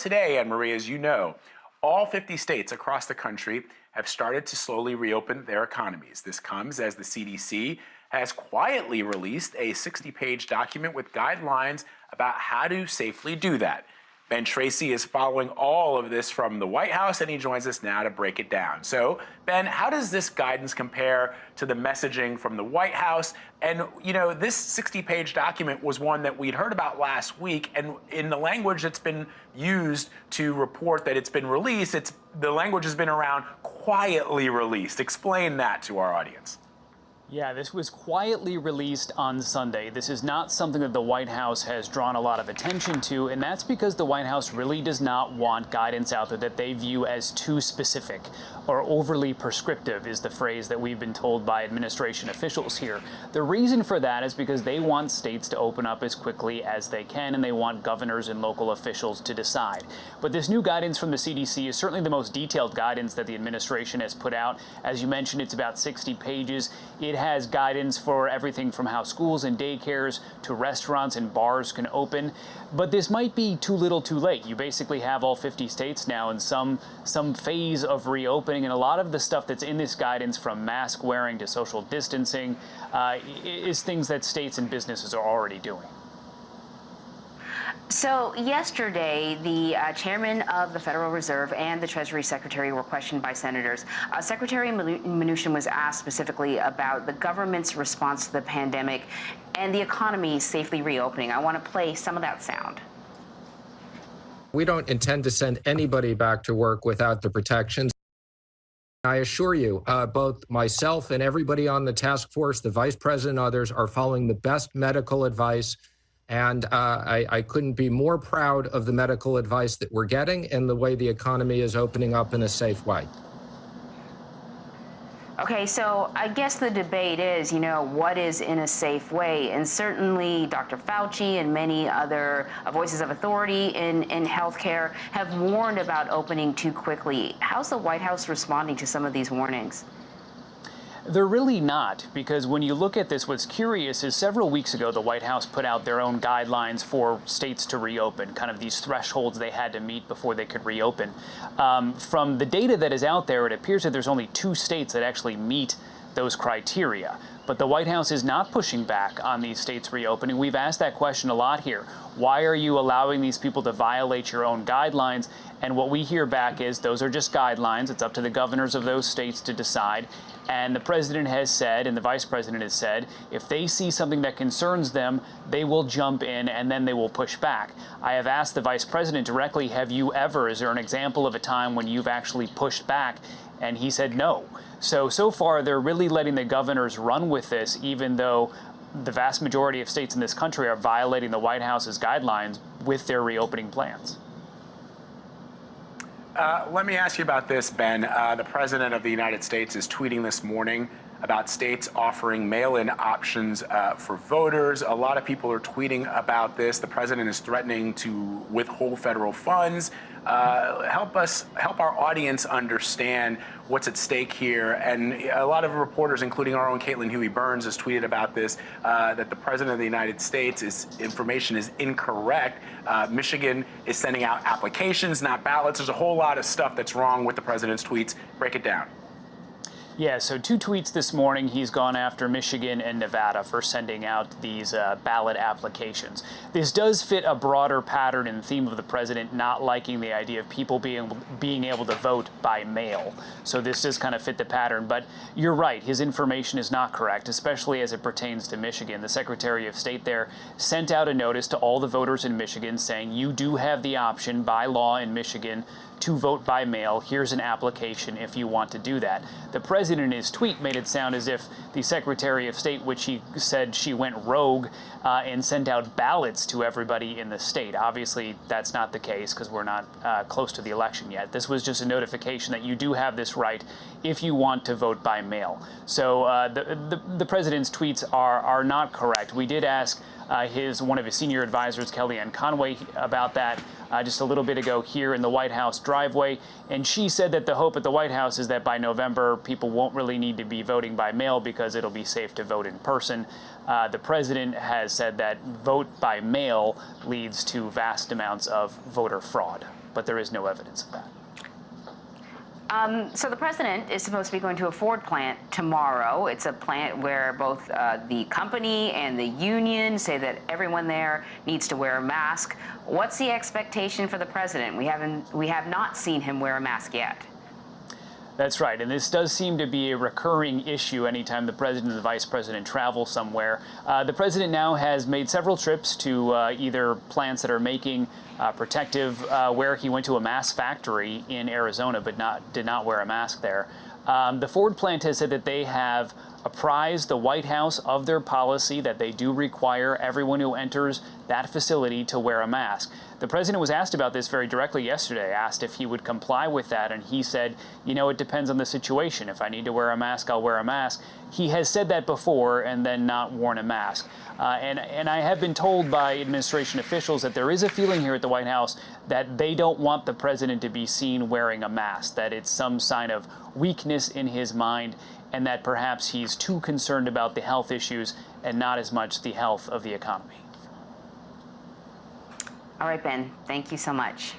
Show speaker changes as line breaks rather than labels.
today, Anne-Marie, as you know, all 50 states across the country have started to slowly reopen their economies. This comes as the CDC has quietly released a 60-page document with guidelines about how to safely do that. Ben Tracy is following all of this from the White House, and he joins us now to break it down. So, Ben, how does this guidance compare to the messaging from the White House? And, you know, this 60-page document was one that we'd heard about last week, and in the language that's been used to report that it's been released, the language has been around quietly released. Explain that to our audience.
Yeah, this was quietly released on Sunday. This is not something that the White House has drawn a lot of attention to, and that's because the White House really does not want guidance out there that they view as too specific or overly prescriptive, is the phrase that we've been told by administration officials here. The reason for that is because they want states to open up as quickly as they can, and they want governors and local officials to decide. But this new guidance from the CDC is certainly the most detailed guidance that the administration has put out. As you mentioned, it's about 60 pages. It has guidance for everything from how schools and daycares to restaurants and bars can open. But this might be too little too late. You basically have all 50 states now in some phase of reopening, and a lot of the stuff that's in this guidance, from mask wearing to social distancing, is things that states and businesses are already doing.
So yesterday, the chairman of the Federal Reserve and the Treasury Secretary were questioned by senators. Secretary Mnuchin was asked specifically about the government's response to the pandemic and the economy safely reopening. I want to play some of that sound.
We don't intend to send anybody back to work without the protections. I assure you, both myself and everybody on the task force, the vice president and others, are following the best medical advice. And I couldn't be more proud of the medical advice that we're getting and the way the economy is opening up in a safe way.
Okay, so I guess the debate is, what is in a safe way? And certainly Dr. Fauci and many other voices of authority in healthcare have warned about opening too quickly. How's the White House responding to some of these warnings?
They're really not, because when you look at this, what's curious is several weeks ago, the White House put out their own guidelines for states to reopen, kind of these thresholds they had to meet before they could reopen. From the data that is out there, it appears that there's only 2 states that actually meet those criteria. But the White House is not pushing back on these states reopening. We've asked that question a lot here. Why are you allowing these people to violate your own guidelines? And what we hear back is those are just guidelines. It's up to the governors of those states to decide. And the president has said, and the vice president has said, if they see something that concerns them, they will jump in and then they will push back. I have asked the vice president directly, is there an example of a time when you've actually pushed back? And he said no. So far, they're really letting the governors run with this, even though the vast majority of states in this country are violating the White House's guidelines with their reopening plans.
Let me ask you about this, Ben. The President of the United States is tweeting this morning about states offering mail-in options for voters. A lot of people are tweeting about this. The President is threatening to withhold federal funds. Help our audience understand what's at stake here. And a lot of reporters, including our own Caitlin Huey-Burns, has tweeted about this, that the President of the United States' information is incorrect. Michigan is sending out applications, not ballots. There's a whole lot of stuff that's wrong with the President's tweets. Break it down.
Yeah, so 2 tweets this morning. He's gone after Michigan and Nevada for sending out these ballot applications. This does fit a broader pattern and theme of the president not liking the idea of people being able to vote by mail. So this does kind of fit the pattern. But you're right, his information is not correct, especially as it pertains to Michigan. The Secretary of State there sent out a notice to all the voters in Michigan saying you do have the option by law in Michigan to vote by mail. Here's an application if you want to do that. The president in his tweet made it sound as if the Secretary of State, which he said she went rogue and sent out ballots to everybody in the state. Obviously, that's not the case because we're not close to the election yet. This was just a notification that you do have this right if you want to vote by mail. So the president's tweets are not correct. We did ask one of his senior advisors, Kellyanne Conway, about that just a little bit ago here in the White House driveway, and she said that the hope at the White House is that by November people won't really need to be voting by mail because it'll be safe to vote in person. The president has said that vote by mail leads to vast amounts of voter fraud. but there is no evidence of that.
So the president is supposed to be going to a Ford plant tomorrow. It's a plant where both the company and the union say that everyone there needs to wear a mask. What's the expectation for the president? We have not seen him wear a mask yet.
That's right, and this does seem to be a recurring issue anytime the president and the vice president travel somewhere. The president now has made several trips to either plants that are making protective wear. He went to a mask factory in Arizona, but did not wear a mask there. The Ford plant has said that they have apprised the White House of their policy that they do require everyone who enters that facility to wear a mask. The president was asked about this very directly yesterday, asked if he would comply with that, and he said, you know, it depends on the situation. If I need to wear a mask, I'll wear a mask. He has said that before and then not worn a mask. And I have been told by administration officials that there is a feeling here at the White House that they don't want the president to be seen wearing a mask, that it's some sign of weakness in his mind, and that perhaps he's too concerned about the health issues and not as much the health of the economy.
All right, Ben, thank you so much.